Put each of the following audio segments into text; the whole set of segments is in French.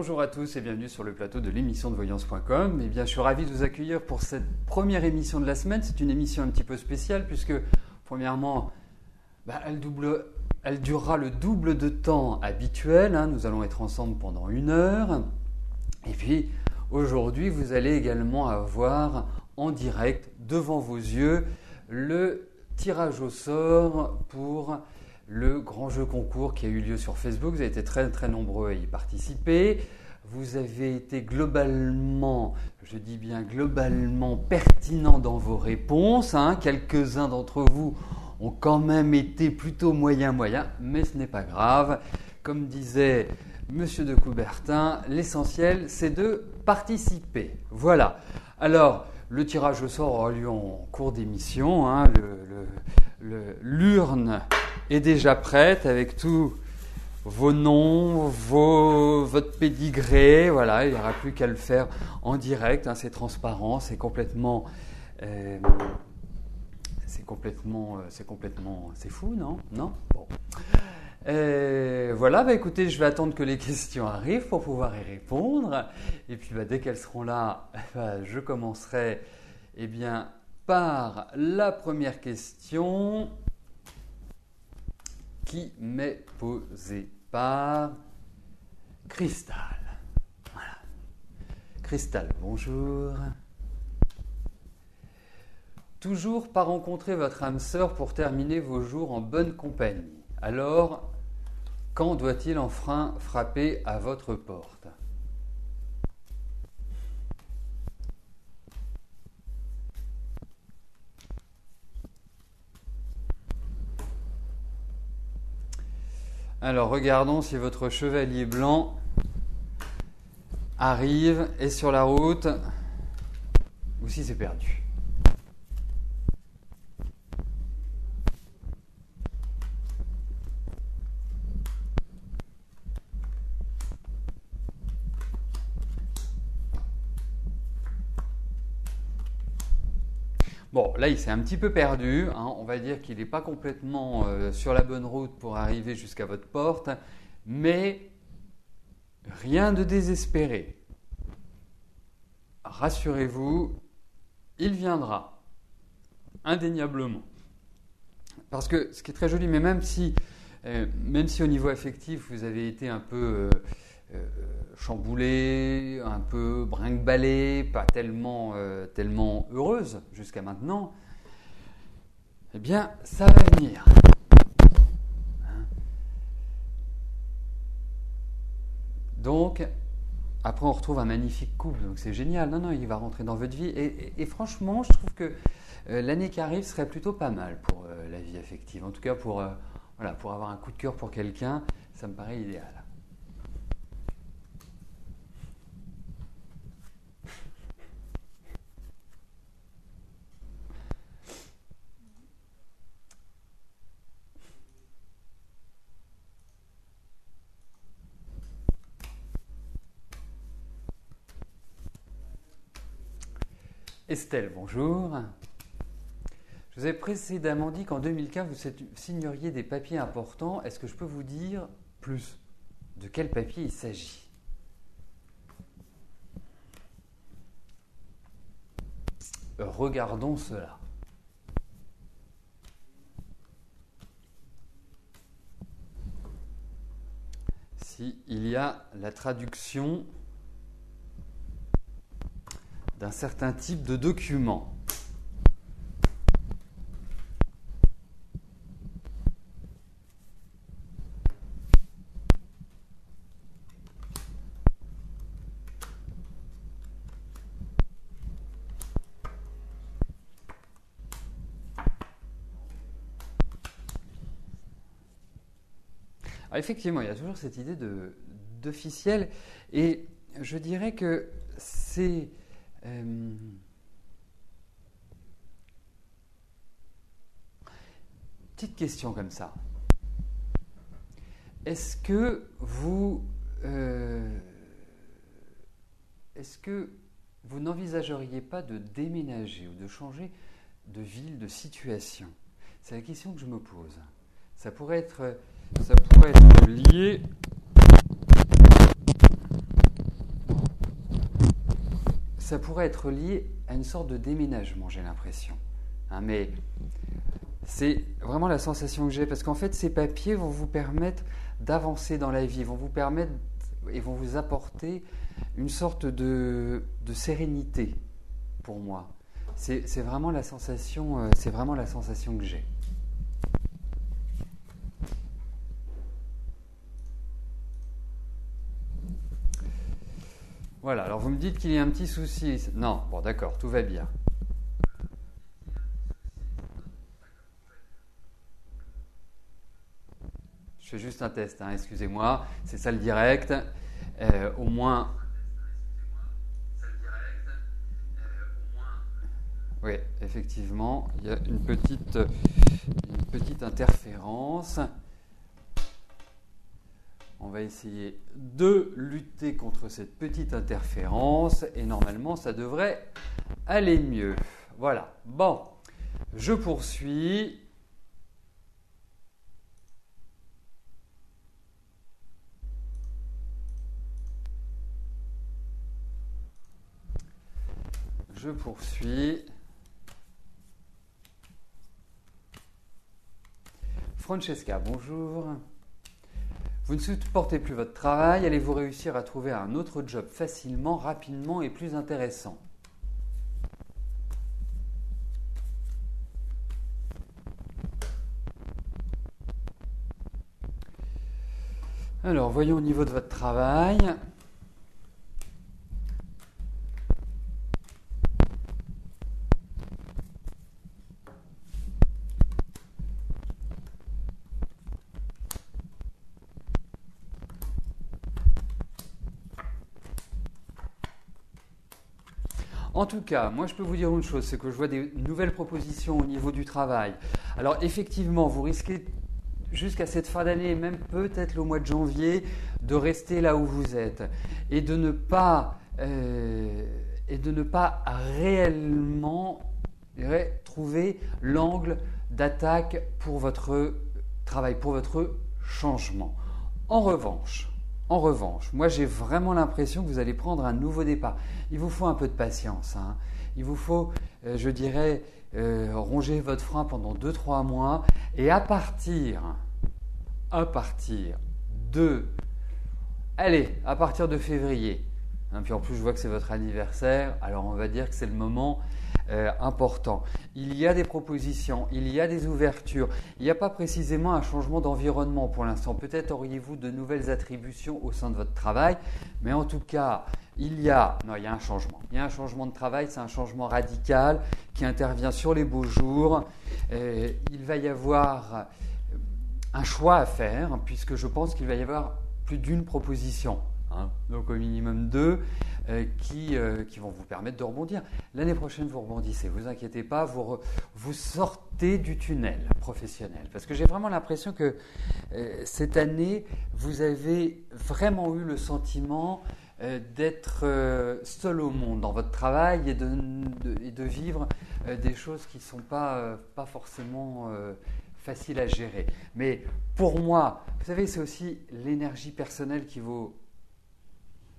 Bonjour à tous et bienvenue sur le plateau de l'émission de voyance.com. Eh bien, je suis ravi de vous accueillir pour cette première émission de la semaine. C'est une émission un petit peu spéciale puisque, premièrement, elle durera le double de temps habituel. Nous allons être ensemble pendant 1 heure. Et puis, aujourd'hui, vous allez également avoir en direct, devant vos yeux, le tirage au sort pour le grand jeu concours qui a eu lieu sur Facebook. Vous avez été très très nombreux à y participer. Vous avez été globalement, je dis bien globalement, pertinent dans vos réponses. Quelques-uns d'entre vous ont quand même été plutôt moyen, mais ce n'est pas grave. Comme disait Monsieur de Coubertin, l'essentiel c'est de participer. Voilà. Alors, le tirage au sort aura lieu en cours d'émission. L'urne est déjà prête avec tous vos noms, votre pédigré. Voilà, il n'y aura plus qu'à le faire en direct. C'est transparent, c'est complètement, c'est fou, non? Non? Bon. Voilà, écoutez, je vais attendre que les questions arrivent pour pouvoir y répondre. Et puis, dès qu'elles seront là, je commencerai par la première question qui m'est posée par Cristal. Voilà. Cristal, bonjour. Toujours pas rencontrer votre âme sœur pour terminer vos jours en bonne compagnie. Alors, quand doit-il enfin frapper à votre porte ? Alors, regardons si votre chevalier blanc arrive, est sur la route, ou si c'est perdu. Bon, là, il s'est un petit peu perdu. On va dire qu'il n'est pas complètement sur la bonne route pour arriver jusqu'à votre porte, mais rien de désespéré. Rassurez-vous, il viendra, indéniablement. Parce que ce qui est très joli, mais même si au niveau affectif, vous avez été un peu chamboulée, un peu brinque-ballée, pas tellement heureuse jusqu'à maintenant, eh bien, ça va venir. Donc, après, on retrouve un magnifique couple, donc c'est génial. Non, il va rentrer dans votre vie. Et franchement, je trouve que l'année qui arrive serait plutôt pas mal pour la vie affective. En tout cas, pour avoir un coup de cœur pour quelqu'un, ça me paraît idéal. Estelle, bonjour. Je vous ai précédemment dit qu'en 2015, vous signeriez des papiers importants. Est-ce que je peux vous dire plus? De quel papier il s'agit? Regardons cela. S'il y a la traduction d'un certain type de document. Alors effectivement, il y a toujours cette idée d'officiel, et je dirais que c'est petite question comme ça. Est-ce que vous n'envisageriez pas de déménager ou de changer de ville, de situation? C'est la question que je me pose. Ça pourrait être lié ça pourrait être lié à une sorte de déménagement, j'ai l'impression. Hein, mais c'est vraiment la sensation que j'ai, parce qu'en fait, ces papiers vont vous permettre d'avancer dans la vie, vont vous permettre et vont vous apporter une sorte de sérénité pour moi. C'est vraiment la sensation que j'ai. Voilà, alors vous me dites qu'il y a un petit souci. Non, bon d'accord, tout va bien. Je fais juste un test, hein, excusez-moi, c'est ça le direct. Au moins. Oui, effectivement, il y a une petite interférence. On va essayer de lutter contre cette petite interférence et normalement ça devrait aller mieux. Voilà, bon, je poursuis. Je poursuis. Francesca, bonjour. Vous ne supportez plus votre travail, allez-vous réussir à trouver un autre job facilement, rapidement et plus intéressant? Alors, voyons au niveau de votre travail. En tout cas, moi je peux vous dire une chose, c'est que je vois des nouvelles propositions au niveau du travail. Alors effectivement, vous risquez jusqu'à cette fin d'année, et même peut-être le mois de janvier, de rester là où vous êtes et de ne pas réellement trouver l'angle d'attaque pour votre travail, pour votre changement. En revanche, moi j'ai vraiment l'impression que vous allez prendre un nouveau départ. Il vous faut un peu de patience. Hein. Il vous faut, je dirais, ronger votre frein pendant 2-3 mois et à partir de février, hein, puis en plus je vois que c'est votre anniversaire, alors on va dire que c'est le moment important. Il y a des propositions, il y a des ouvertures. Il n'y a pas précisément un changement d'environnement pour l'instant. Peut-être auriez-vous de nouvelles attributions au sein de votre travail, mais en tout cas, il y a un changement. Il y a un changement de travail, c'est un changement radical qui intervient sur les beaux jours. Il va y avoir un choix à faire, puisque je pense qu'il va y avoir plus d'une proposition. Hein, donc au minimum 2 qui vont vous permettre de rebondir. L'année prochaine, vous rebondissez, vous inquiétez pas, vous sortez du tunnel professionnel. Parce que j'ai vraiment l'impression que cette année, vous avez vraiment eu le sentiment d'être seul au monde dans votre travail et de vivre des choses qui ne sont pas forcément faciles à gérer. Mais pour moi, vous savez, c'est aussi l'énergie personnelle qui vaut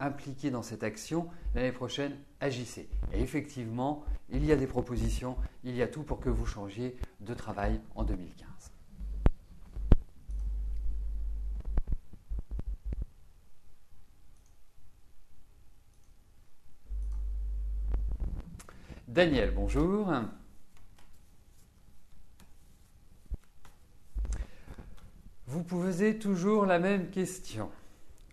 impliqué dans cette action. L'année prochaine, agissez. Et effectivement, il y a des propositions, il y a tout pour que vous changiez de travail en 2015. Daniel, bonjour. Vous posez toujours la même question.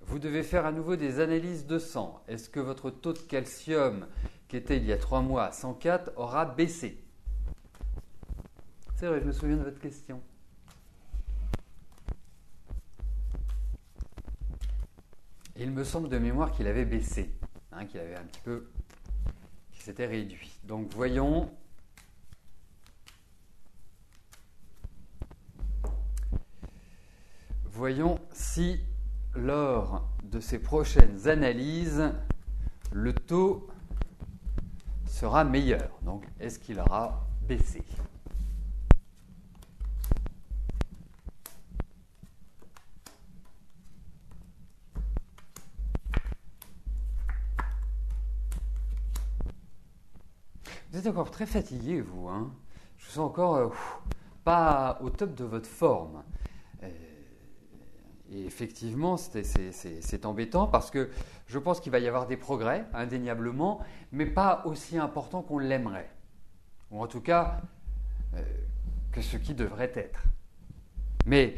Vous devez faire à nouveau des analyses de sang. Est-ce que votre taux de calcium, qui était il y a 3 mois à 104, aura baissé? C'est vrai, je me souviens de votre question. Il me semble de mémoire qu'il avait baissé, hein, qu'il avait un petit peu, qu'il s'était réduit. Donc voyons. Voyons si lors de ces prochaines analyses, le taux sera meilleur. Donc, est-ce qu'il aura baissé? Vous êtes encore très fatigué, vous, hein? Je vous sens encore pas au top de votre forme. Et effectivement, c'est embêtant parce que je pense qu'il va y avoir des progrès, indéniablement, mais pas aussi importants qu'on l'aimerait. Ou en tout cas, que ce qui devrait être. Mais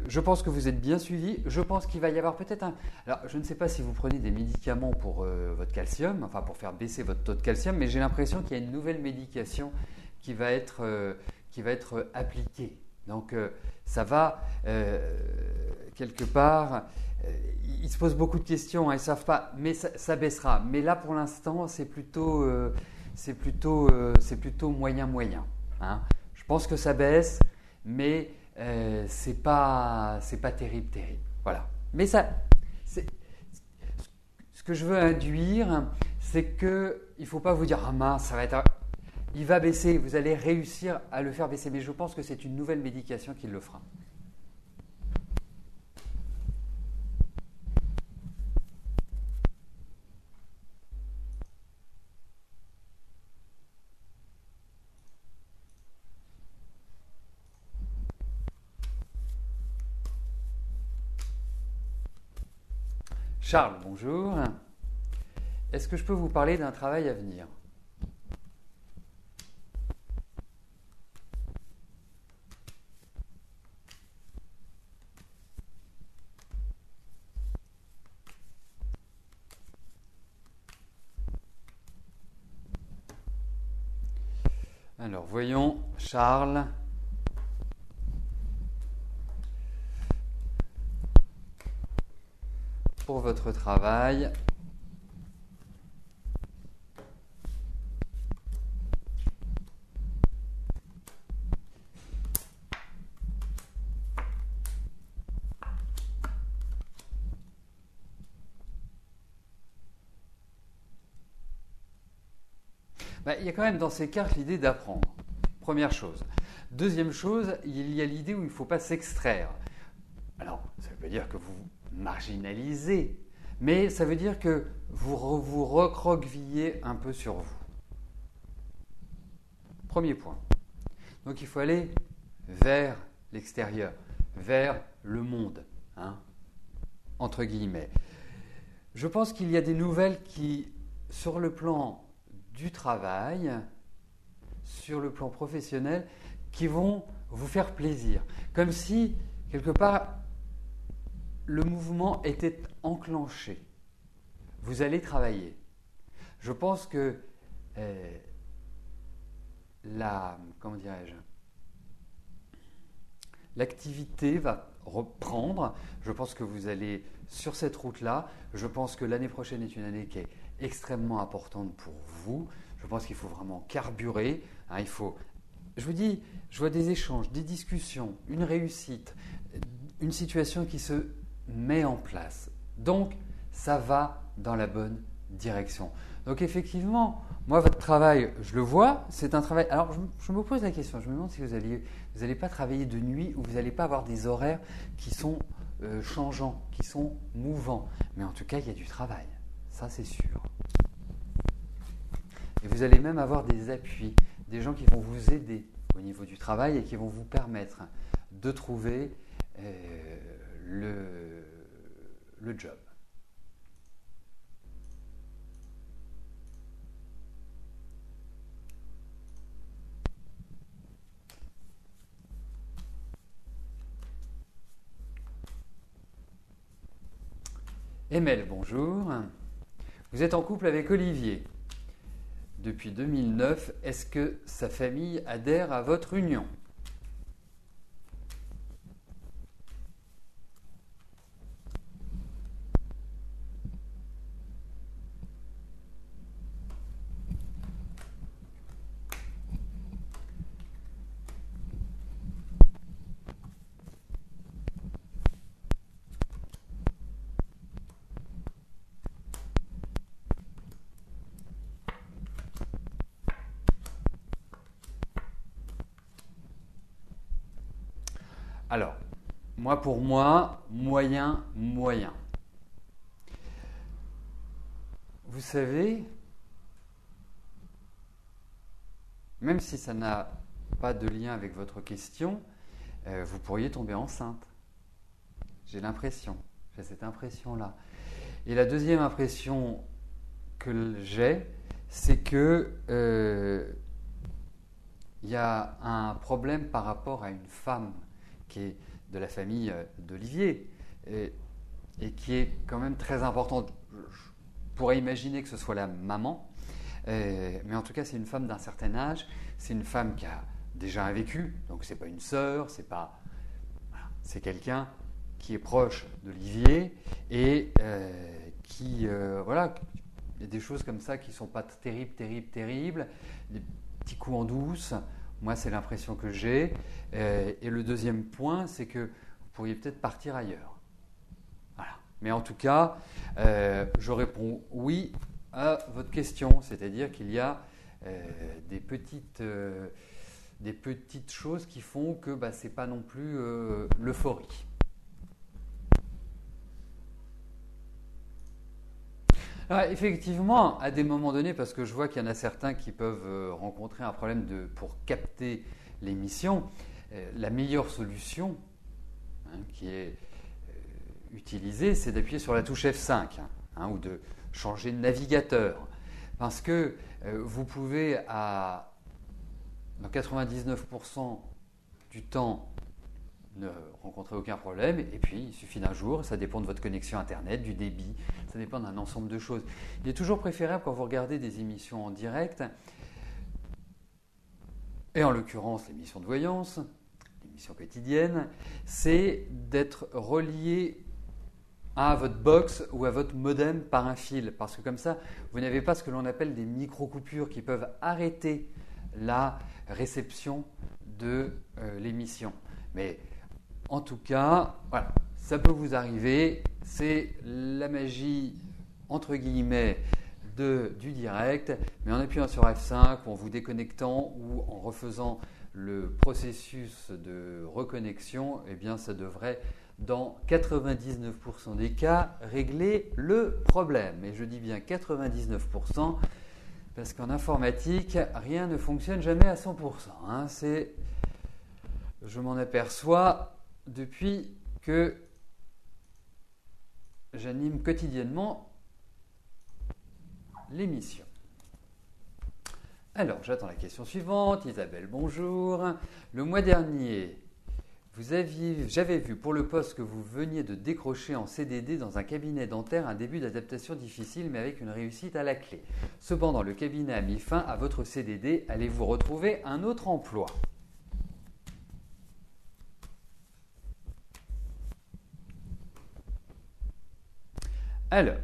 je pense que vous êtes bien suivi. Je pense qu'il va y avoir peut-être un... Alors, je ne sais pas si vous prenez des médicaments pour votre calcium, enfin pour faire baisser votre taux de calcium, mais j'ai l'impression qu'il y a une nouvelle médication qui va être appliquée. Donc, ça va, quelque part, ils se posent beaucoup de questions, hein, ils ne savent pas, mais ça baissera. Mais là, pour l'instant, c'est plutôt moyen-moyen. Hein. Je pense que ça baisse, mais c'est pas terrible. Voilà. Mais ce que je veux induire, c'est qu'il ne faut pas vous dire ah mince, ça va être, il va baisser, vous allez réussir à le faire baisser. Mais je pense que c'est une nouvelle médication qui le fera. Charles, bonjour. Est-ce que je peux vous parler d'un travail à venir? Alors, voyons, Charles. Pour votre travail. Il y a quand même dans ces cartes l'idée d'apprendre. Première chose. Deuxième chose, il y a l'idée où il ne faut pas s'extraire. Alors, ça ne veut pas dire que vous marginalisez, mais ça veut dire que vous recroquevillez un peu sur vous. Premier point. Donc il faut aller vers l'extérieur, vers le monde, hein, entre guillemets. Je pense qu'il y a des nouvelles qui, sur le plan du travail, sur le plan professionnel, qui vont vous faire plaisir. Comme si, quelque part, le mouvement était enclenché. Vous allez travailler. Je pense que l'activité va reprendre. Je pense que vous allez sur cette route-là. Je pense que l'année prochaine est une année qui est extrêmement importante pour vous. Je pense qu'il faut vraiment carburer. Hein, je vous dis, je vois des échanges, des discussions, une réussite, une situation qui se met en place. Donc, ça va dans la bonne direction. Donc, effectivement, moi, votre travail, je le vois, c'est un travail... Alors, je me pose la question, je me demande si vous n'allez pas travailler de nuit ou vous n'allez pas avoir des horaires qui sont changeants, qui sont mouvants. Mais en tout cas, il y a du travail. Ça, c'est sûr. Et vous allez même avoir des appuis, des gens qui vont vous aider au niveau du travail et qui vont vous permettre de trouver le job. Emel, bonjour. Vous êtes en couple avec Olivier. Depuis 2009, est-ce que sa famille adhère à votre union? Alors, pour moi, moyen. Vous savez, même si ça n'a pas de lien avec votre question, vous pourriez tomber enceinte. J'ai cette impression-là. Et la deuxième impression que j'ai, c'est que il y a un problème par rapport à une femme qui est de la famille d'Olivier et qui est quand même très importante. Je pourrais imaginer que ce soit la maman, mais en tout cas c'est une femme d'un certain âge, c'est une femme qui a déjà un vécu, donc c'est pas une sœur, c'est quelqu'un qui est proche d'Olivier et il y a des choses comme ça qui ne sont pas terribles, des petits coups en douce. Moi, c'est l'impression que j'ai. Et le deuxième point, c'est que vous pourriez peut-être partir ailleurs. Voilà. Mais en tout cas, je réponds oui à votre question, c'est-à-dire qu'il y a des petites choses qui font que ce n'est pas non plus l'euphorie. Alors, effectivement, à des moments donnés, parce que je vois qu'il y en a certains qui peuvent rencontrer un problème pour capter l'émission, la meilleure solution qui est utilisée, c'est d'appuyer sur la touche F5 ou de changer de navigateur. Parce que vous pouvez, dans 99% du temps, ne rencontrer aucun problème, et puis il suffit d'un jour, ça dépend de votre connexion Internet, du débit, ça dépend d'un ensemble de choses. Il est toujours préférable quand vous regardez des émissions en direct, et en l'occurrence l'émission de voyance, l'émission quotidienne, c'est d'être relié à votre box ou à votre modem par un fil, parce que comme ça, vous n'avez pas ce que l'on appelle des micro-coupures qui peuvent arrêter la réception de l'émission. Mais en tout cas, voilà, ça peut vous arriver, c'est la magie, entre guillemets, du direct, mais en appuyant sur F5, ou en vous déconnectant, ou en refaisant le processus de reconnexion, eh bien ça devrait, dans 99% des cas, régler le problème. Et je dis bien 99%, parce qu'en informatique, rien ne fonctionne jamais à 100%. Je m'en aperçois depuis que j'anime quotidiennement l'émission. Alors, j'attends la question suivante. Isabelle, bonjour. Le mois dernier, j'avais vu pour le poste que vous veniez de décrocher en CDD dans un cabinet dentaire un début d'adaptation difficile mais avec une réussite à la clé. Cependant, le cabinet a mis fin à votre CDD. Allez-vous retrouver un autre emploi ? Alors,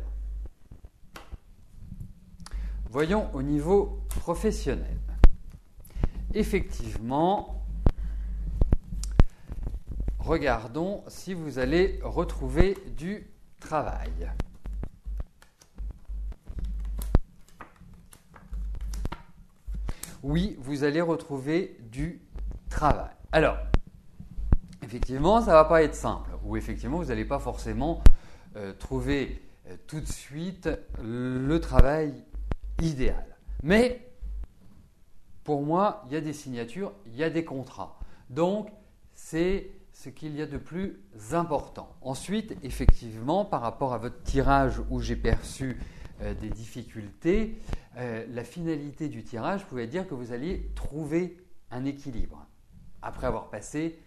voyons au niveau professionnel. Effectivement, regardons si vous allez retrouver du travail. Oui, vous allez retrouver du travail. Alors, effectivement, ça ne va pas être simple. Ou effectivement, vous n'allez pas forcément trouver tout de suite le travail idéal. Mais pour moi, il y a des signatures, il y a des contrats. Donc, c'est ce qu'il y a de plus important. Ensuite, effectivement, par rapport à votre tirage où j'ai perçu des difficultés, la finalité du tirage pouvait dire que vous alliez trouver un équilibre après avoir passé,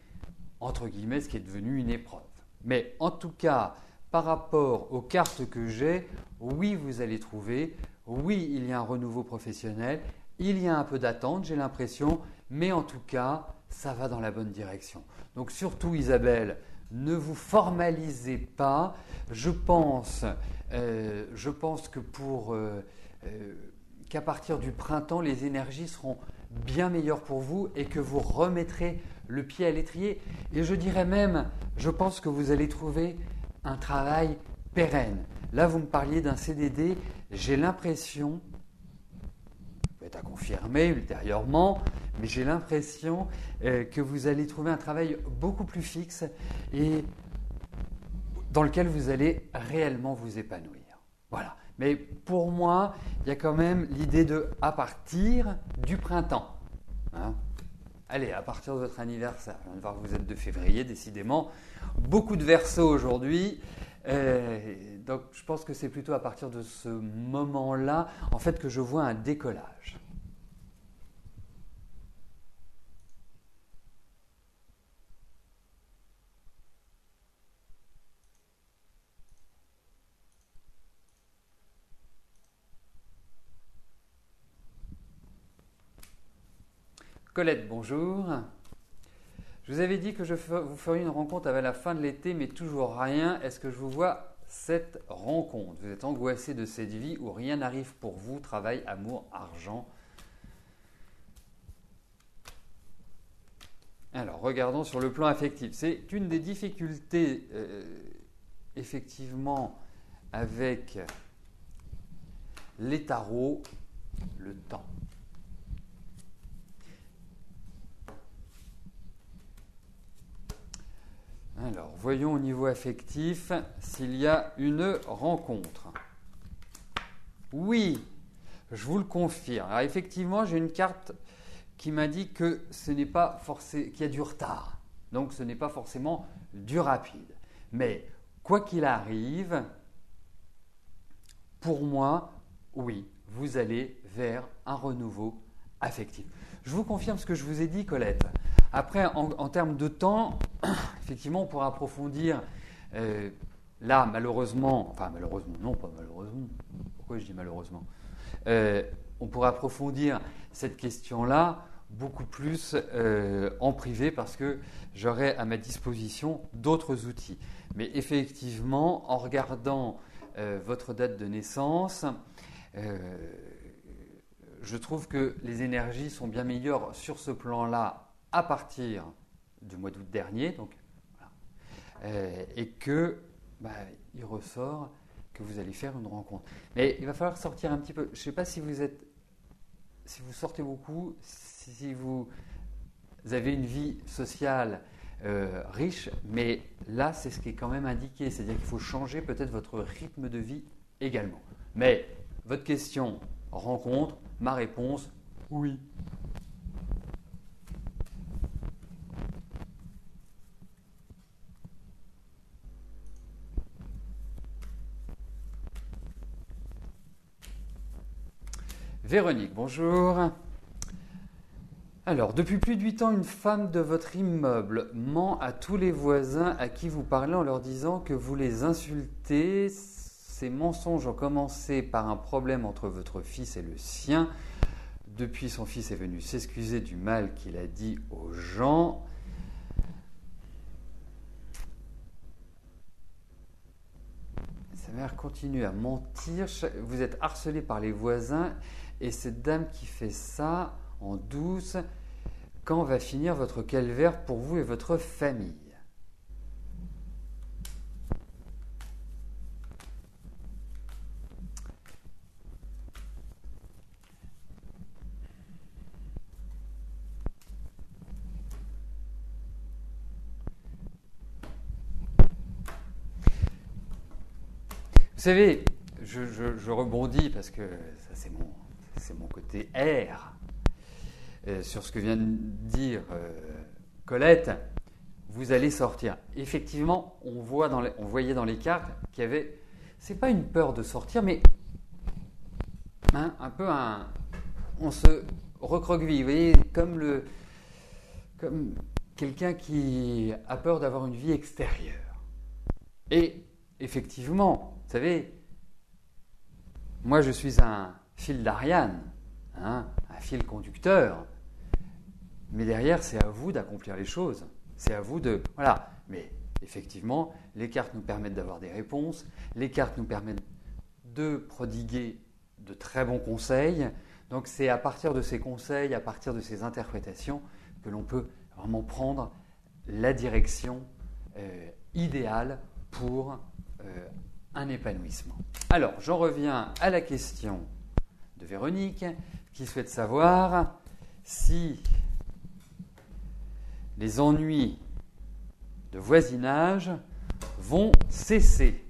entre guillemets, ce qui est devenu une épreuve. Mais en tout cas, par rapport aux cartes que j'ai, oui, vous allez trouver, oui, il y a un renouveau professionnel, il y a un peu d'attente, j'ai l'impression, mais en tout cas, ça va dans la bonne direction. Donc surtout, Isabelle, ne vous formalisez pas. Je pense que qu'à partir du printemps, les énergies seront bien meilleures pour vous et que vous remettrez le pied à l'étrier. Et je dirais même, je pense que vous allez trouver un travail pérenne. Là, vous me parliez d'un CDD. J'ai l'impression, peut-être à confirmer ultérieurement, mais j'ai l'impression que vous allez trouver un travail beaucoup plus fixe et dans lequel vous allez réellement vous épanouir. Voilà. Mais pour moi, il y a quand même l'idée de à partir du printemps. Hein. Allez, à partir de votre anniversaire, je viens de voir que vous êtes de février, décidément. Beaucoup de Verseaux aujourd'hui. Donc, je pense que c'est plutôt à partir de ce moment-là, en fait, que je vois un décollage. Colette, bonjour. Je vous avais dit que vous feriez une rencontre avant la fin de l'été, mais toujours rien. Est-ce que je vous vois cette rencontre? Vous êtes angoissé de cette vie où rien n'arrive pour vous, travail, amour, argent. Alors, regardons sur le plan affectif. C'est une des difficultés, effectivement, avec les tarots, le temps. Alors, voyons au niveau affectif s'il y a une rencontre. Oui, je vous le confirme. Alors, effectivement, j'ai une carte qui m'indique que ce n'est pas forcément qu'il y a du retard. Donc, ce n'est pas forcément du rapide. Mais, quoi qu'il arrive, pour moi, oui, vous allez vers un renouveau affectif. Je vous confirme ce que je vous ai dit, Colette. Après, en termes de temps, effectivement, on pourra approfondir. Là, malheureusement, enfin malheureusement, non, pas malheureusement. Pourquoi je dis malheureusement? On pourra approfondir cette question-là beaucoup plus en privé parce que j'aurai à ma disposition d'autres outils. Mais effectivement, en regardant votre date de naissance, je trouve que les énergies sont bien meilleures sur ce plan-là à partir du mois d'août dernier, donc, voilà. Et que il ressort que vous allez faire une rencontre. Mais il va falloir sortir un petit peu. Je ne sais pas si vous sortez beaucoup, si vous avez une vie sociale riche, mais là c'est ce qui est quand même indiqué, c'est-à-dire qu'il faut changer peut-être votre rythme de vie également. Mais votre question rencontre, ma réponse oui. Véronique, bonjour. Alors, depuis plus de 8 ans, une femme de votre immeuble ment à tous les voisins à qui vous parlez en leur disant que vous les insultez. Ces mensonges ont commencé par un problème entre votre fils et le sien. Depuis, son fils est venu s'excuser du mal qu'il a dit aux gens. Sa mère continue à mentir. Vous êtes harcelé par les voisins. Et cette dame qui fait ça en douce, quand va finir votre calvaire pour vous et votre famille? Vous savez, je rebondis parce que ça c'est mon côté air sur ce que vient de dire Colette. Vous allez sortir. Effectivement, on voyait dans les cartes qu'il y avait, c'est pas une peur de sortir, mais un peu on se recroqueville. Vous voyez, comme quelqu'un qui a peur d'avoir une vie extérieure. Et effectivement, vous savez, moi je suis un fil d'Ariane, un fil conducteur, mais derrière c'est à vous d'accomplir les choses, c'est à vous de... Voilà, mais effectivement, les cartes nous permettent d'avoir des réponses, les cartes nous permettent de prodiguer de très bons conseils, donc c'est à partir de ces conseils, à partir de ces interprétations que l'on peut vraiment prendre la direction idéale pour un épanouissement. Alors, j'en reviens à la question de Véronique qui souhaite savoir si les ennuis de voisinage vont cesser.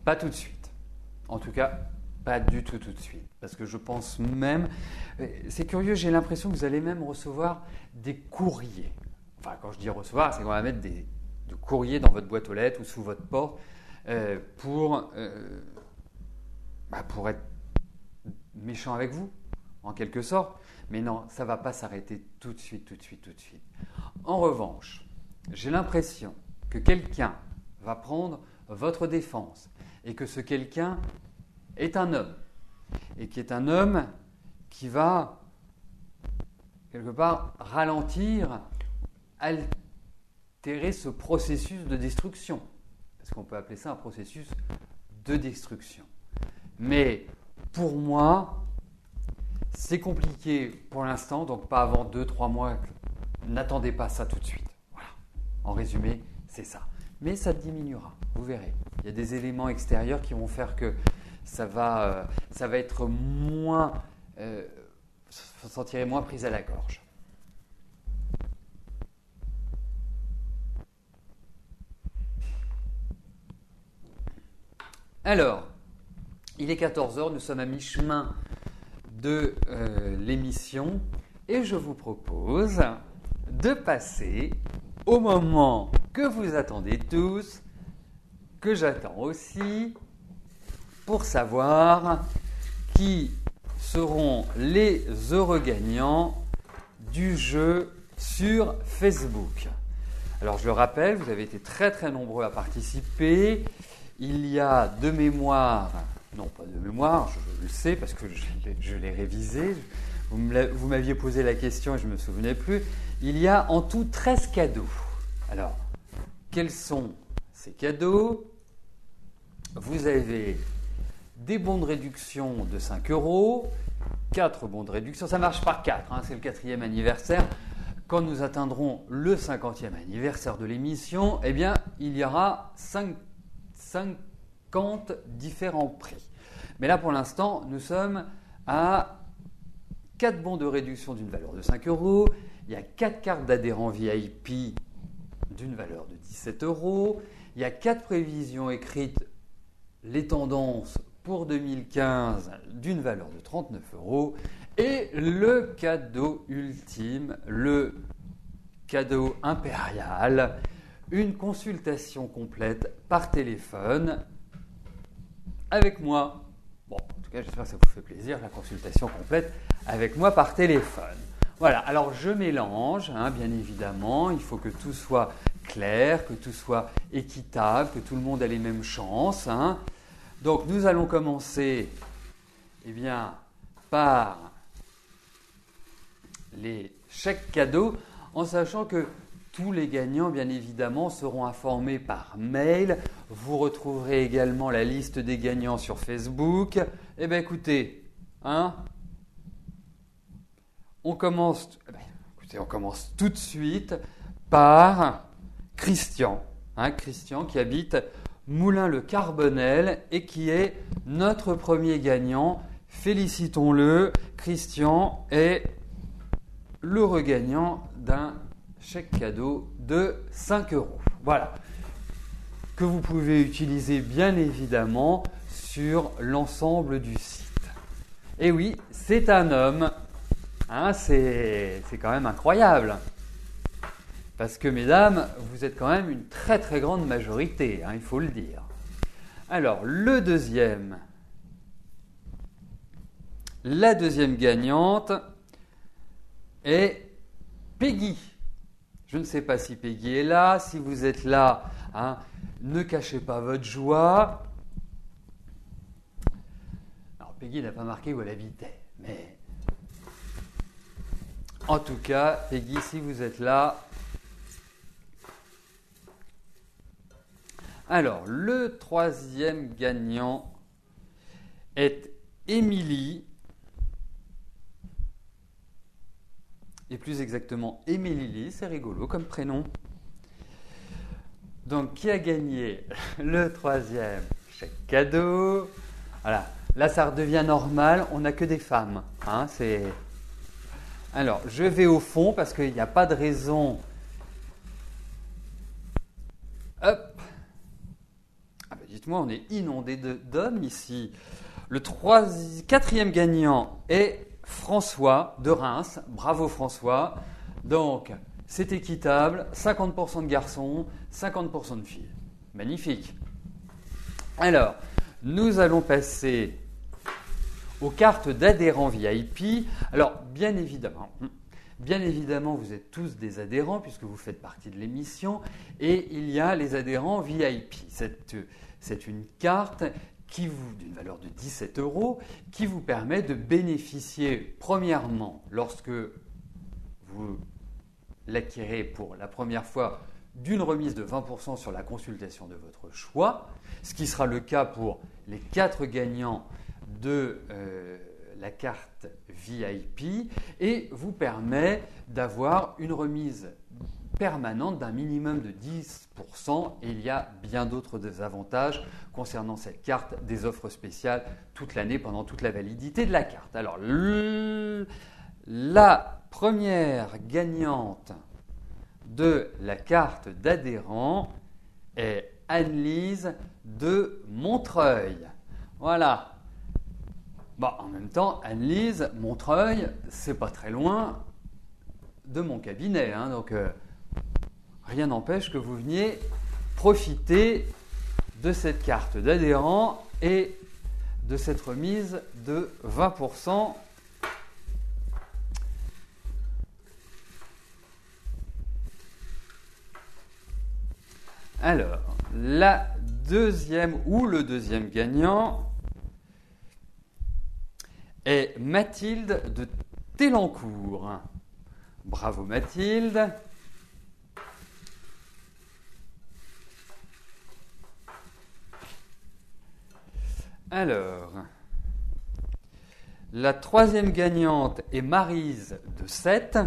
Pas tout de suite. En tout cas, pas du tout de suite. Parce que je pense même, c'est curieux, j'ai l'impression que vous allez même recevoir des courriers. Enfin, quand je dis recevoir, c'est qu'on va mettre des courriers dans votre boîte aux lettres ou sous votre porte pour être méchant avec vous, en quelque sorte. Mais non, ça ne va pas s'arrêter tout de suite. En revanche, j'ai l'impression que quelqu'un va prendre votre défense et que ce quelqu'un est un homme. Et qui est un homme qui va, quelque part, ralentir, altérer ce processus de destruction. Parce qu'on peut appeler ça un processus de destruction. Mais pour moi, c'est compliqué pour l'instant, donc pas avant 2-3 mois. N'attendez pas ça tout de suite. Voilà. En résumé, c'est ça. Mais ça diminuera, vous verrez. Il y a des éléments extérieurs qui vont faire que ça va être moins, vous sentirez moins prise à la gorge. Alors, il est 14h, nous sommes à mi-chemin de l'émission et je vous propose de passer au moment que vous attendez tous, que j'attends aussi, pour savoir qui seront les heureux gagnants du jeu sur Facebook. Alors je le rappelle, vous avez été très nombreux à participer. Il y a de mémoire, non pas de mémoire, je le sais parce que je l'ai révisé, vous m'aviez posé la question et je ne me souvenais plus. Il y a en tout 13 cadeaux. Alors, quels sont ces cadeaux? Vous avez des bons de réduction de 5 €, 4 bons de réduction, ça marche par 4, c'est le 4e anniversaire. Quand nous atteindrons le 50e anniversaire de l'émission, eh bien, il y aura 50 différents prix. Mais là, pour l'instant, nous sommes à 4 bons de réduction d'une valeur de 5 €, il y a 4 cartes d'adhérents VIP d'une valeur de 17 €, il y a 4 prévisions écrites, les tendances pour 2015 d'une valeur de 39 € et le cadeau ultime, le cadeau impérial, une consultation complète par téléphone avec moi. Bon, en tout cas, j'espère que ça vous fait plaisir, la consultation complète avec moi par téléphone. Voilà, alors je mélange, bien évidemment, il faut que tout soit clair, que tout soit équitable, que tout le monde ait les mêmes chances. Donc nous allons commencer par les chèques cadeaux, en sachant que tous les gagnants, bien évidemment, seront informés par mail. Vous retrouverez également la liste des gagnants sur Facebook. Eh bien écoutez, on commence tout de suite par Christian. Christian qui habite Moulins-le-Carbonel et qui est notre premier gagnant. Félicitons-le. Christian est l'heureux gagnant d'un chèque cadeau de 5 €. Voilà. Que vous pouvez utiliser bien évidemment sur l'ensemble du site. Et oui, c'est un homme. C'est quand même incroyable. Parce que, mesdames, vous êtes quand même une très grande majorité, il faut le dire. Alors, la deuxième gagnante est Peggy. Je ne sais pas si Peggy est là. Si vous êtes là, ne cachez pas votre joie. Alors, Peggy n'a pas marqué où elle habitait, mais en tout cas, Peggy, si vous êtes là. Alors, le troisième gagnant est Émilie, et plus exactement Émilie, c'est rigolo comme prénom. Donc, qui a gagné le troisième chèque cadeau? Voilà, là ça redevient normal, on n'a que des femmes. Alors, je vais au fond parce qu'il n'y a pas de raison. Hop. dites-moi, on est inondé d'hommes ici. Le quatrième gagnant est François de Reims. Bravo François. Donc, c'est équitable, 50% de garçons, 50% de filles. Magnifique. Alors, nous allons passer aux cartes d'adhérents VIP. Alors, bien évidemment, vous êtes tous des adhérents puisque vous faites partie de l'émission et il y a les adhérents VIP. C'est une carte d'une valeur de 17 € qui vous permet de bénéficier, premièrement, lorsque vous l'acquérez pour la première fois, d'une remise de 20% sur la consultation de votre choix, ce qui sera le cas pour les 4 gagnants de la carte VIP et vous permet d'avoir une remise permanente d'un minimum de 10%. Et il y a bien d'autres avantages concernant cette carte, des offres spéciales toute l'année pendant toute la validité de la carte. Alors, la première gagnante de la carte d'adhérent est Anne-Lise de Montreuil. Voilà. Bon, en même temps, Anne-Lise, Montreuil, c'est pas très loin de mon cabinet, hein, donc rien n'empêche que vous veniez profiter de cette carte d'adhérent et de cette remise de 20%. Alors, le deuxième gagnant est Mathilde de Télancourt. Bravo Mathilde. Alors, la troisième gagnante est Maryse de Sète.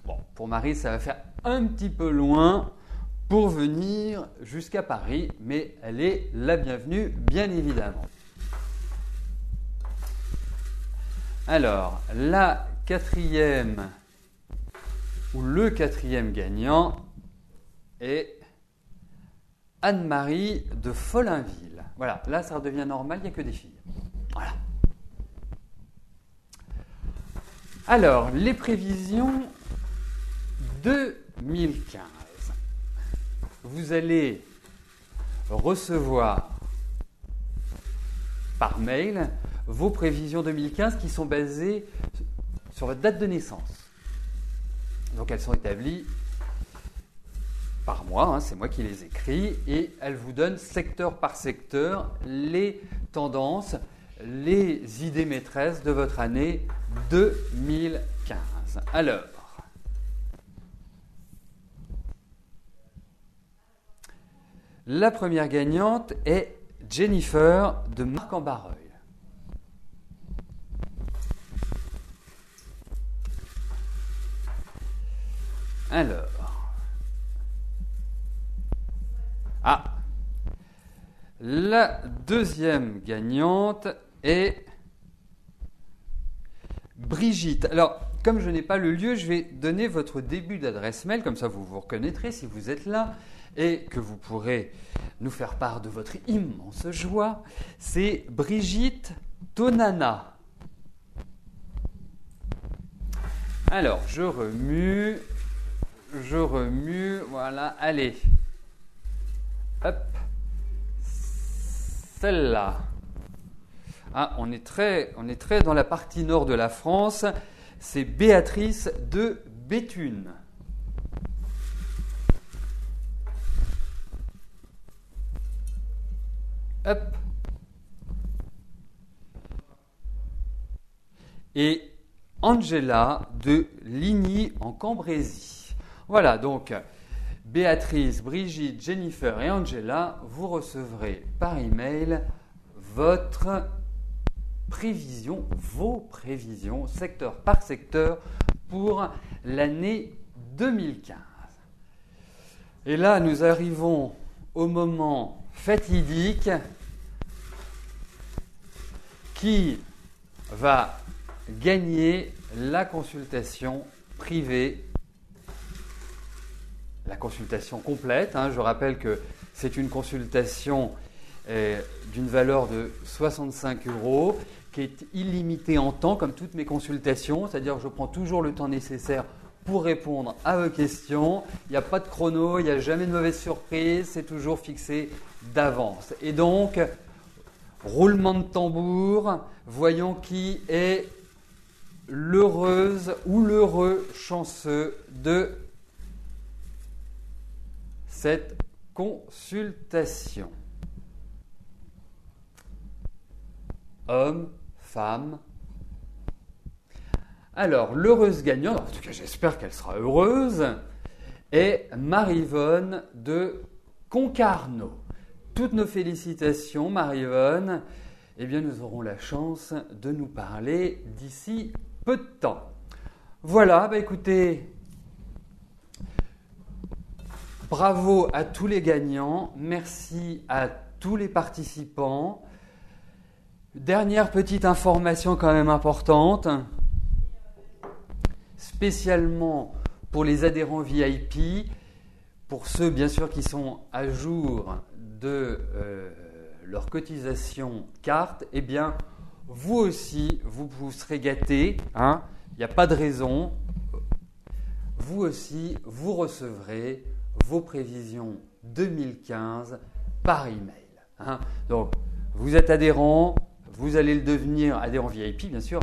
Bon, pour Maryse, ça va faire un petit peu loin pour venir jusqu'à Paris, mais elle est la bienvenue, bien évidemment. Alors, le quatrième gagnant est Anne-Marie de Follainville. Voilà, là ça redevient normal, il n'y a que des filles. Voilà. Alors, les prévisions 2015. Vous allez recevoir par mail vos prévisions 2015 qui sont basées sur votre date de naissance. Donc elles sont établies par mois, hein, c'est moi qui les écris, et elles vous donnent secteur par secteur les tendances, les idées maîtresses de votre année 2015. Alors, la première gagnante est Jennifer de Marc-en-Barreuil. Alors, la deuxième gagnante est Brigitte. Alors, comme je n'ai pas le lieu, je vais donner votre début d'adresse mail, comme ça vous vous reconnaîtrez si vous êtes là et que vous pourrez nous faire part de votre immense joie. C'est Brigitte Tonana. Alors, je remue, voilà, allez. Hop. Celle-là. Ah, on est très dans la partie nord de la France. C'est Béatrice de Béthune. Hop. Et Angela de Ligny en Cambrésis. Voilà, donc Béatrice, Brigitte, Jennifer et Angela, vous recevrez par email votre prévision, vos prévisions, secteur par secteur, pour l'année 2015. Et là, nous arrivons au moment fatidique qui va gagner la consultation privée, la consultation complète. Je rappelle que c'est une consultation d'une valeur de 65 €, qui est illimitée en temps, comme toutes mes consultations, c'est-à-dire que je prends toujours le temps nécessaire pour répondre à vos questions. Il n'y a pas de chrono, il n'y a jamais de mauvaise surprise, c'est toujours fixé d'avance. Et donc, roulement de tambour, voyons qui est l'heureuse ou l'heureux chanceux de cette consultation. Homme, femme. Alors, l'heureuse gagnante, en tout cas j'espère qu'elle sera heureuse, est Marie-Yvonne de Concarneau. Toutes nos félicitations, Marie-Yvonne. Eh bien, nous aurons la chance de nous parler d'ici peu de temps. Voilà, écoutez, bravo à tous les gagnants, merci à tous les participants. Dernière petite information quand même importante, spécialement pour les adhérents VIP, pour ceux bien sûr qui sont à jour de leur cotisation carte, eh bien vous aussi vous serez gâtés, hein, il n'y a pas de raison, vous aussi vous recevrez vos prévisions 2015 par email. Hein. Donc vous êtes adhérent, vous allez le devenir, adhérent VIP bien sûr,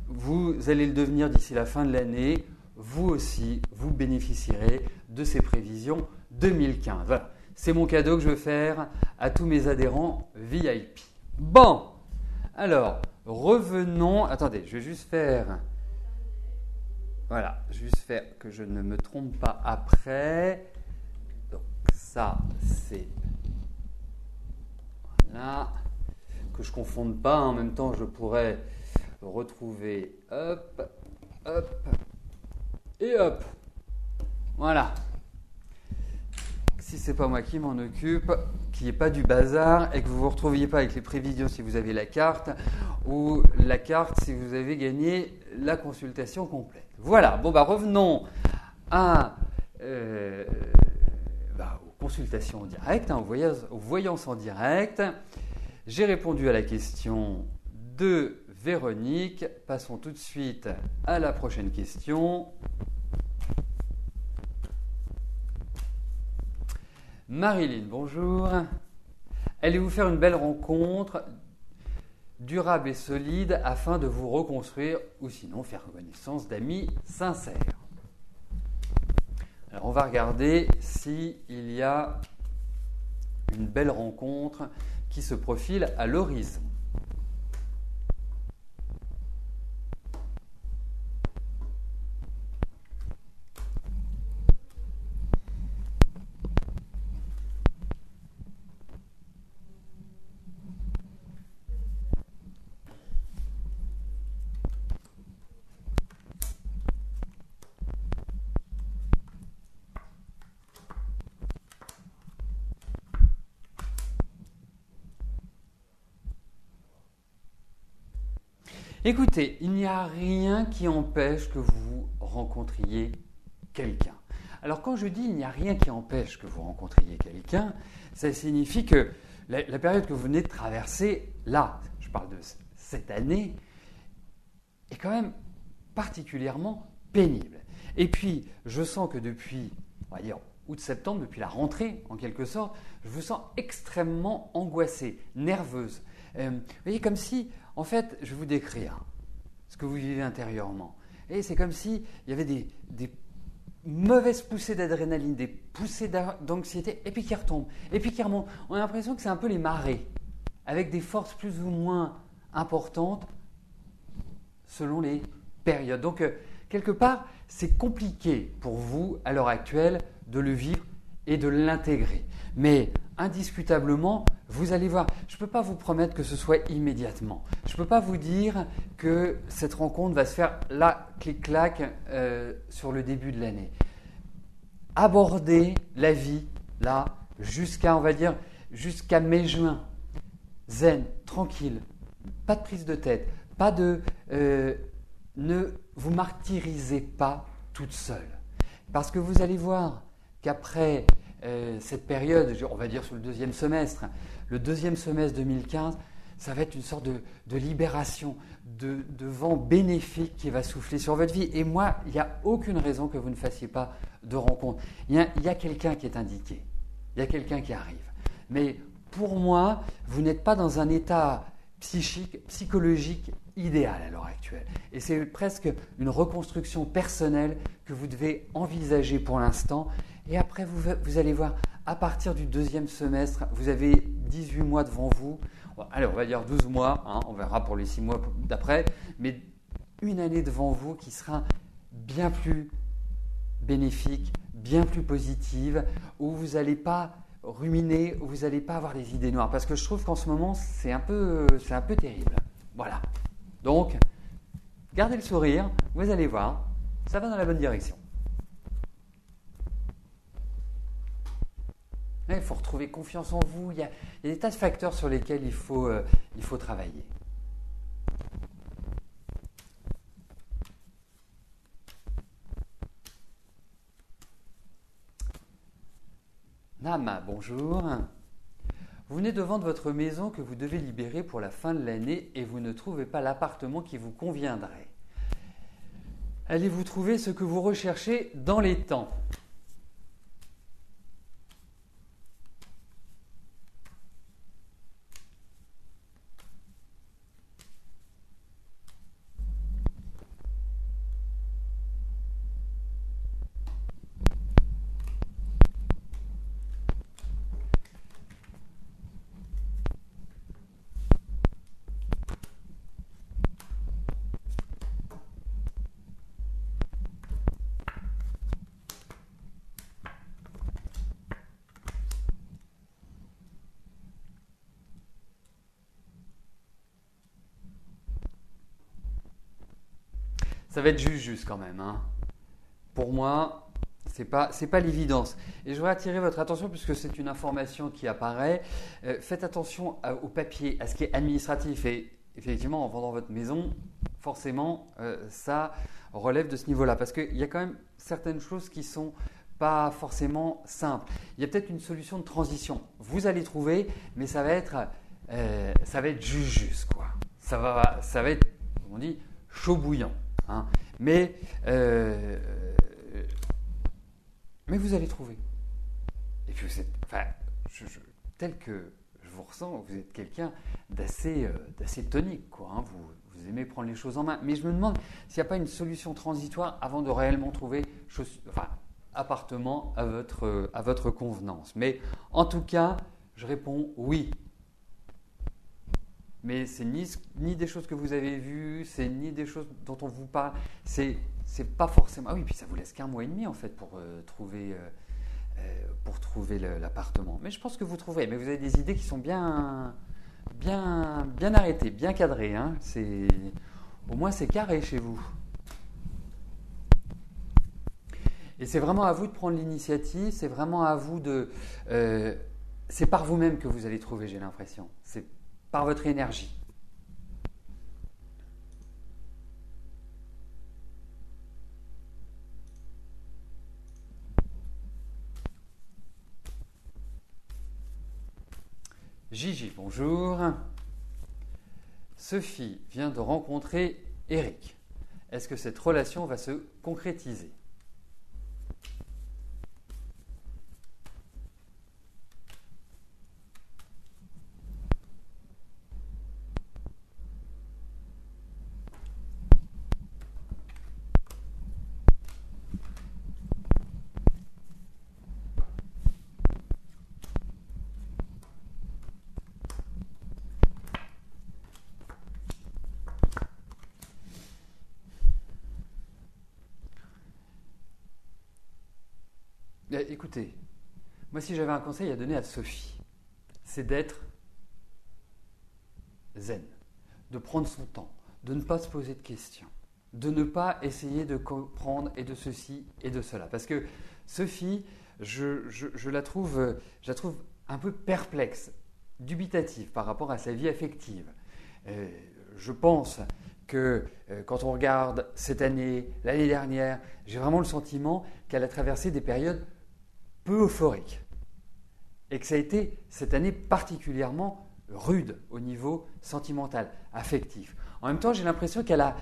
vous allez le devenir d'ici la fin de l'année, vous aussi, vous bénéficierez de ces prévisions 2015. Voilà, c'est mon cadeau que je veux faire à tous mes adhérents VIP. Bon, alors, revenons, attendez, je vais juste faire, voilà, juste faire que je ne me trompe pas après. Donc ça, c'est, voilà, que je ne confonde pas, en même temps je pourrais retrouver, hop, hop, et hop, voilà. Si ce n'est pas moi qui m'en occupe, qu'il n'y ait pas du bazar et que vous ne vous retrouviez pas avec les prévisions si vous avez la carte ou la carte si vous avez gagné la consultation complète. Voilà, bon revenons à, aux consultations en direct, hein, aux voyances en direct. J'ai répondu à la question de Véronique. Passons tout de suite à la prochaine question. Marilyn, bonjour. Allez-vous faire une belle rencontre durable et solide afin de vous reconstruire ou sinon faire connaissance d'amis sincères? Alors on va regarder s'il y a une belle rencontre qui se profile à l'horizon. Écoutez, il n'y a rien qui empêche que vous rencontriez quelqu'un. Alors quand je dis il n'y a rien qui empêche que vous rencontriez quelqu'un, ça signifie que la période que vous venez de traverser, là, je parle de cette année, est quand même particulièrement pénible. Et puis, je sens que depuis, on va dire, août-septembre, depuis la rentrée en quelque sorte, je vous sens extrêmement angoissée, nerveuse. Vous voyez, comme si, en fait, je vais vous décrire ce que vous vivez intérieurement. Et c'est comme s'il y avait des mauvaises poussées d'adrénaline, des poussées d'anxiété, et puis qui retombent, et puis qui remontent. On a l'impression que c'est un peu les marées, avec des forces plus ou moins importantes selon les périodes. Donc, quelque part, c'est compliqué pour vous, à l'heure actuelle, de le vivre et de l'intégrer. Mais indiscutablement, vous allez voir, je ne peux pas vous promettre que ce soit immédiatement. Je ne peux pas vous dire que cette rencontre va se faire là, clic-clac, sur le début de l'année. Abordez la vie, là, jusqu'à, on va dire, jusqu'à mai-juin. Zen, tranquille, pas de prise de tête, pas de... ne vous martyrisez pas toute seule. Parce que vous allez voir qu'après cette période, on va dire sur le deuxième semestre, le deuxième semestre 2015, ça va être une sorte de libération, de vent bénéfique qui va souffler sur votre vie. Et moi, il n'y a aucune raison que vous ne fassiez pas de rencontre. Il y a quelqu'un qui est indiqué, il y a quelqu'un qui arrive. Mais pour moi, vous n'êtes pas dans un état psychologique idéal à l'heure actuelle. Et c'est presque une reconstruction personnelle que vous devez envisager pour l'instant. Et après, vous allez voir, à partir du deuxième semestre, vous avez 18 mois devant vous. Allez, on va dire 12 mois, hein, on verra pour les 6 mois d'après, mais une année devant vous qui sera bien plus bénéfique, bien plus positive, où vous n'allez pas ruminer, où vous n'allez pas avoir des idées noires. Parce que je trouve qu'en ce moment, c'est un peu terrible. Voilà. Donc, gardez le sourire, vous allez voir, ça va dans la bonne direction. Il faut retrouver confiance en vous. Il y a des tas de facteurs sur lesquels il faut travailler. Nam, bonjour. Vous venez de vendre votre maison que vous devez libérer pour la fin de l'année et vous ne trouvez pas l'appartement qui vous conviendrait. Allez-vous trouver ce que vous recherchez dans les temps ? Ça va être juste quand même. Hein. Pour moi, c'est pas l'évidence. Et je voudrais attirer votre attention puisque c'est une information qui apparaît. Faites attention au papier, à ce qui est administratif. Et effectivement, en vendant votre maison, forcément, ça relève de ce niveau-là. Parce qu'il y a quand même certaines choses qui sont pas forcément simples. Il y a peut-être une solution de transition. Vous allez trouver, mais ça va être juste quoi. Ça va être, comme on dit, chaud bouillant. Hein. Mais vous allez trouver. Et puis vous êtes, tel que je vous ressens, vous êtes quelqu'un d'assez tonique, quoi. Hein. Vous aimez prendre les choses en main. Mais je me demande s'il n'y a pas une solution transitoire avant de réellement trouver appartement à votre convenance. Mais en tout cas, je réponds oui. Mais c'est ni des choses que vous avez vues, c'est ni des choses dont on vous parle. C'est pas forcément. Ah oui, puis ça vous laisse qu'un mois et demi en fait pour trouver l'appartement. Mais je pense que vous trouverez. Mais vous avez des idées qui sont bien arrêtées, bien cadrées. Hein. Au moins c'est carré chez vous. Et c'est vraiment à vous de prendre l'initiative. C'est vraiment à vous de. C'est par vous-même que vous allez trouver. J'ai l'impression. C'est par votre énergie. Gigi, bonjour. Sophie vient de rencontrer Eric. Est-ce que cette relation va se concrétiser ? Écoutez, moi si j'avais un conseil à donner à Sophie, c'est d'être zen, de prendre son temps, de ne pas se poser de questions, de ne pas essayer de comprendre et de ceci et de cela. Parce que Sophie, je la trouve un peu perplexe, dubitative par rapport à sa vie affective. Je pense que quand on regarde cette année, l'année dernière, j'ai vraiment le sentiment qu'elle a traversé des périodes peu euphoriques. et que ça a été cette année particulièrement rude au niveau sentimental, affectif. En même temps, j'ai l'impression qu'elle a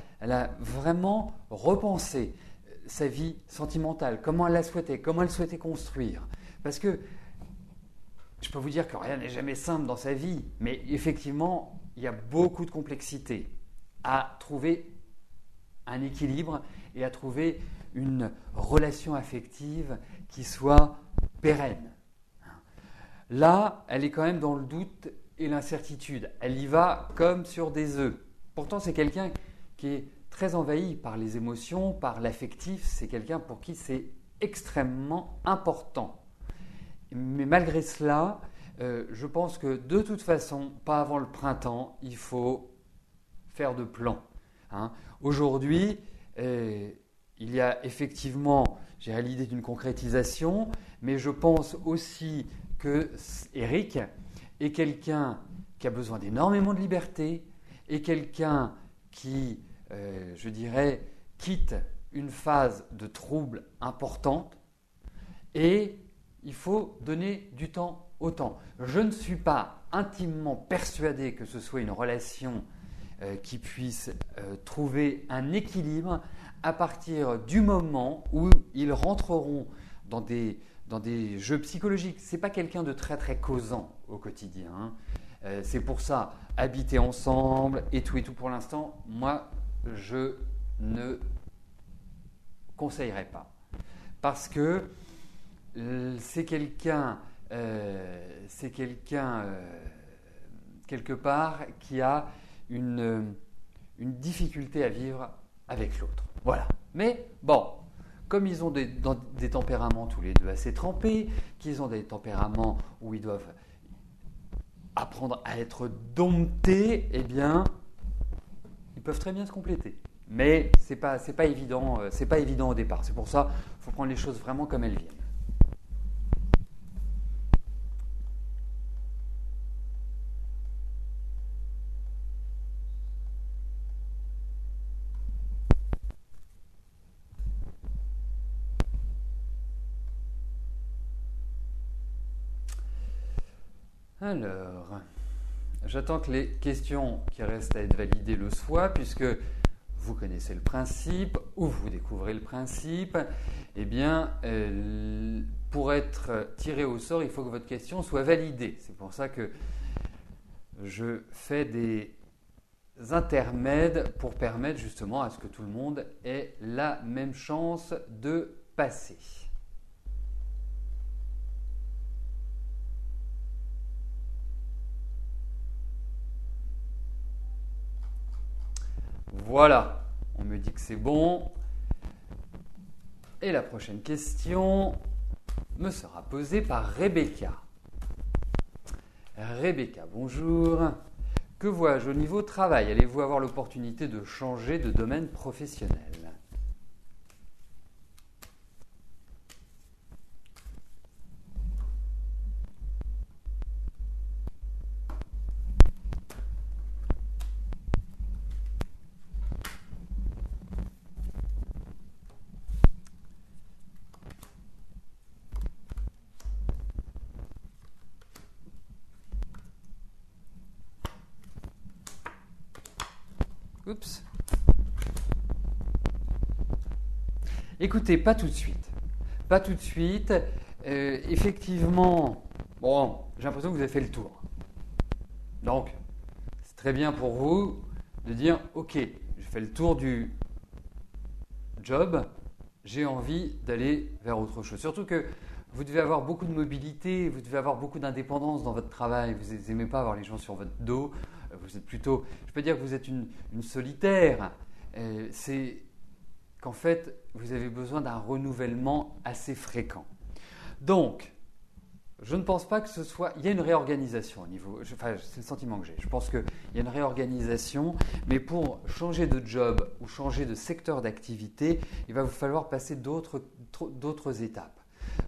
vraiment repensé sa vie sentimentale, comment elle la souhaitait, comment elle souhaitait construire. Parce que je peux vous dire que rien n'est jamais simple dans sa vie, mais effectivement, il y a beaucoup de complexité à trouver un équilibre et à trouver une relation affective qui soit pérenne. Là, elle est quand même dans le doute et l'incertitude. Elle y va comme sur des œufs. Pourtant, c'est quelqu'un qui est très envahi par les émotions, par l'affectif. C'est quelqu'un pour qui c'est extrêmement important. Mais malgré cela, je pense que de toute façon, pas avant le printemps, il faut faire de plans. Aujourd'hui, il y a effectivement, j'ai l'idée d'une concrétisation, mais je pense aussi que Eric est quelqu'un qui a besoin d'énormément de liberté et quelqu'un qui, je dirais, quitte une phase de trouble importante et il faut donner du temps au temps. Je ne suis pas intimement persuadé que ce soit une relation qui puisse trouver un équilibre à partir du moment où ils rentreront dans des jeux psychologiques. Ce n'est pas quelqu'un de très très causant au quotidien. C'est pour ça, habiter ensemble et tout pour l'instant, moi je ne conseillerais pas. Parce que c'est quelqu'un quelque part qui a une difficulté à vivre avec l'autre. Voilà. Mais bon, comme ils ont des tempéraments tous les deux assez trempés, qu'ils ont des tempéraments où ils doivent apprendre à être domptés, eh bien, ils peuvent très bien se compléter. Mais c'est pas évident au départ. C'est pour ça qu'il faut prendre les choses vraiment comme elles viennent. Alors, j'attends que les questions qui restent à être validées le soient, puisque vous connaissez le principe ou vous découvrez le principe. Eh bien, pour être tiré au sort, il faut que votre question soit validée. C'est pour ça que je fais des intermèdes pour permettre justement à ce que tout le monde ait la même chance de passer. Voilà, on me dit que c'est bon. Et la prochaine question me sera posée par Rebecca. Rebecca, bonjour. Que vois-je au niveau travail? Allez-vous avoir l'opportunité de changer de domaine professionnel? Oups. Écoutez, pas tout de suite. Pas tout de suite. Effectivement, bon, j'ai l'impression que vous avez fait le tour. Donc, c'est très bien pour vous de dire, ok, j'ai fait le tour du job, j'ai envie d'aller vers autre chose. Surtout que vous devez avoir beaucoup de mobilité, vous devez avoir beaucoup d'indépendance dans votre travail, vous n'aimez pas avoir les gens sur votre dos, vous êtes plutôt, je peux dire que vous êtes une solitaire, c'est qu'en fait vous avez besoin d'un renouvellement assez fréquent. Donc, je ne pense pas que ce soit, il y a une réorganisation au niveau, enfin c'est le sentiment que j'ai, je pense qu'il y a une réorganisation, mais pour changer de job ou changer de secteur d'activité, il va vous falloir passer d'autres étapes.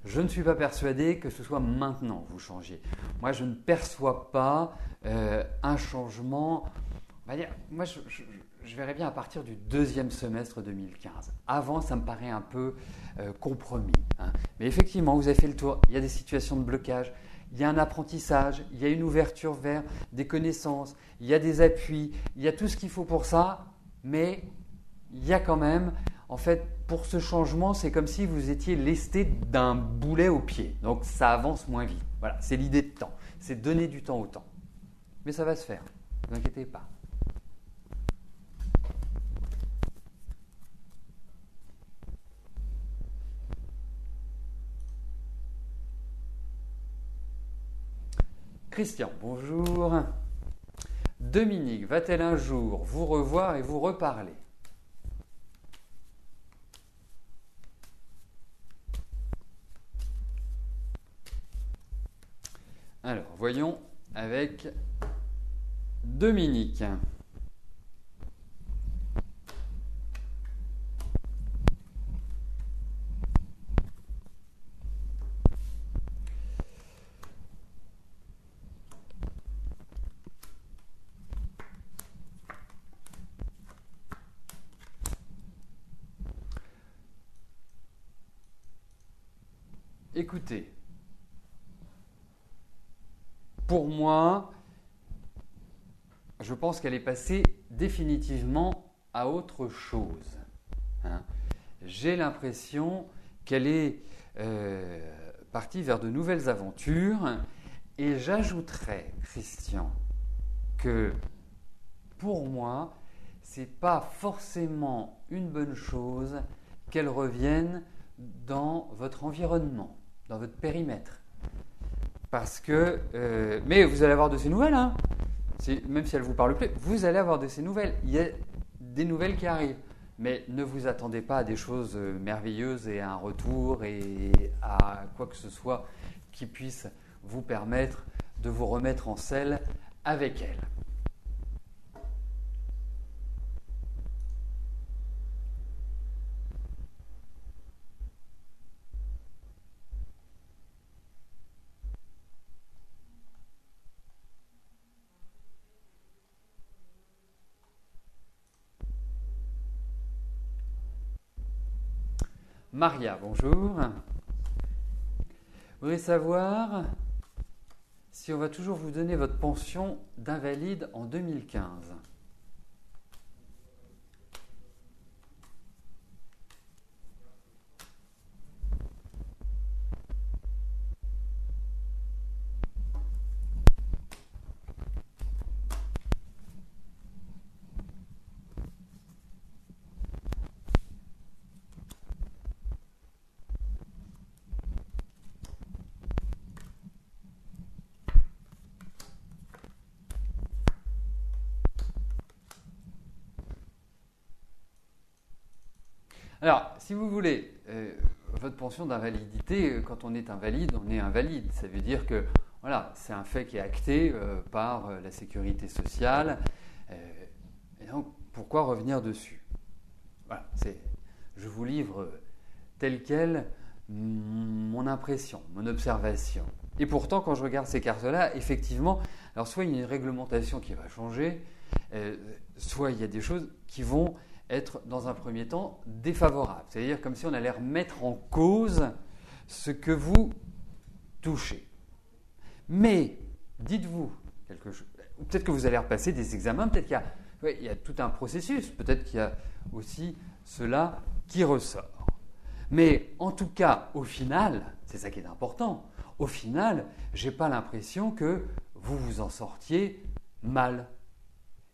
Je ne suis pas persuadé que ce soit maintenant que vous changiez. Moi, je ne perçois pas un changement. On va dire, moi, je verrais bien à partir du deuxième semestre 2015. Avant, ça me paraît un peu compromis. Mais effectivement, vous avez fait le tour. Il y a des situations de blocage, il y a un apprentissage, il y a une ouverture vers des connaissances, il y a des appuis, il y a tout ce qu'il faut pour ça, mais il y a quand même, en fait, pour ce changement, c'est comme si vous étiez lesté d'un boulet au pied. Donc ça avance moins vite. Voilà, c'est l'idée de temps. C'est donner du temps au temps. Mais ça va se faire, ne vous inquiétez pas. Christian, bonjour. Dominique, va-t-elle un jour vous revoir et vous reparler? Alors, voyons avec Dominique. Écoutez, pour moi, je pense qu'elle est passée définitivement à autre chose. Hein. J'ai l'impression qu'elle est partie vers de nouvelles aventures et j'ajouterais, Christian, que pour moi, c'est pas forcément une bonne chose qu'elle revienne dans votre environnement, dans votre périmètre. Parce que, mais vous allez avoir de ces nouvelles, hein. Même si elle ne vous parle plus, vous allez avoir de ces nouvelles. Il y a des nouvelles qui arrivent. Mais ne vous attendez pas à des choses merveilleuses et à un retour et à quoi que ce soit qui puisse vous permettre de vous remettre en selle avec elle. Maria, bonjour. Vous voudrez savoir si on va toujours vous donner votre pension d'invalide en 2015. Alors, si vous voulez, votre pension d'invalidité, quand on est invalide, on est invalide. Ça veut dire que voilà, c'est un fait qui est acté par la sécurité sociale. Et donc, pourquoi revenir dessus? Voilà, je vous livre tel quel mon impression, mon observation. Et pourtant, quand je regarde ces cartes-là, effectivement, alors soit il y a une réglementation qui va changer, soit il y a des choses qui vont être dans un premier temps défavorables. C'est-à-dire comme si on allait remettre en cause ce que vous touchez. Mais dites-vous quelque chose. Peut-être que vous allez repasser des examens, peut-être qu'il y a tout un processus, peut-être qu'il y a aussi cela qui ressort. Mais en tout cas, au final, c'est ça qui est important, au final, je n'ai pas l'impression que vous vous en sortiez mal.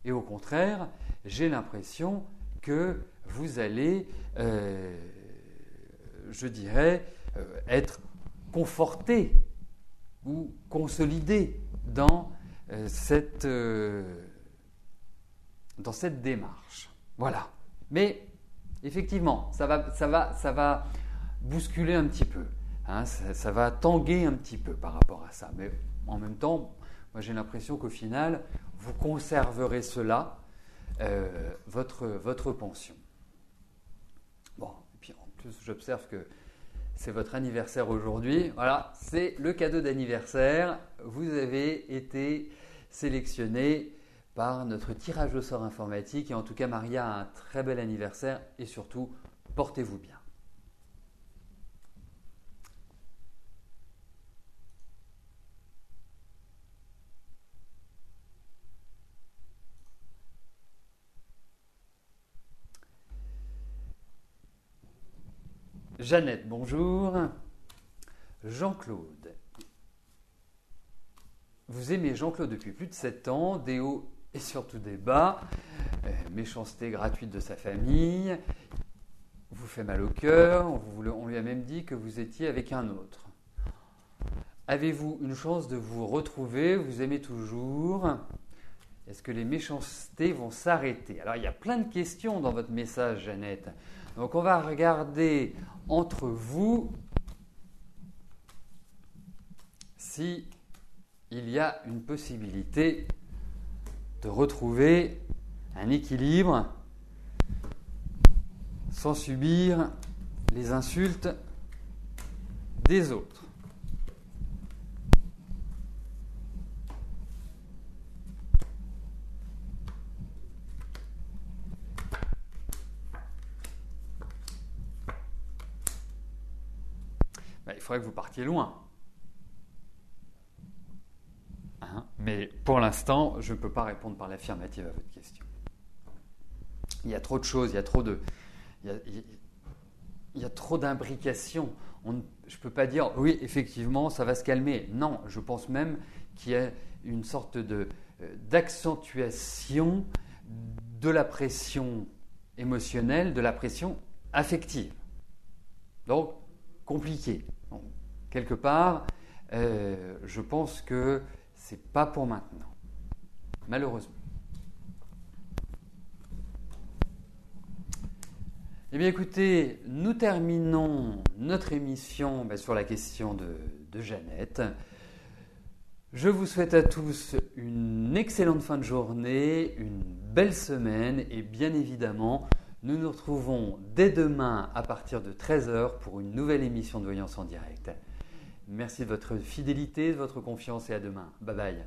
Et au contraire, j'ai l'impression que vous allez, je dirais, être conforté ou consolidé dans cette démarche. Voilà. Mais effectivement, ça va bousculer un petit peu. Hein, ça va tanguer un petit peu par rapport à ça. Mais en même temps, moi j'ai l'impression qu'au final, vous conserverez cela, votre pension. Bon, et puis en plus, j'observe que c'est votre anniversaire aujourd'hui. Voilà, c'est le cadeau d'anniversaire. Vous avez été sélectionné par notre tirage au sort informatique. Et en tout cas, Maria a un très bel anniversaire et surtout, portez-vous bien. Jeannette, bonjour. Jean-Claude. Vous aimez Jean-Claude depuis plus de 7 ans, des hauts et surtout des bas, méchanceté gratuite de sa famille, vous fait mal au cœur, on lui a même dit que vous étiez avec un autre. Avez-vous une chance de vous retrouver? Vous aimez toujours? Est-ce que les méchancetés vont s'arrêter? Alors il y a plein de questions dans votre message, Jeannette. Donc on va regarder entre vous si il y a une possibilité de retrouver un équilibre sans subir les insultes des autres. Il faudrait que vous partiez loin. Mais pour l'instant, je ne peux pas répondre par l'affirmative à votre question. Il y a trop de choses, il y a trop d'imbrications. Je ne peux pas dire, oui, effectivement, ça va se calmer. Non, je pense même qu'il y a une sorte d'accentuation de la pression émotionnelle, de la pression affective. Donc, compliqué. Donc, quelque part, je pense que ce n'est pas pour maintenant, malheureusement. Eh bien écoutez, nous terminons notre émission sur la question de Jeannette. Je vous souhaite à tous une excellente fin de journée, une belle semaine et bien évidemment, nous nous retrouvons dès demain à partir de 13h pour une nouvelle émission de Voyance en direct. Merci de votre fidélité, de votre confiance et à demain. Bye bye.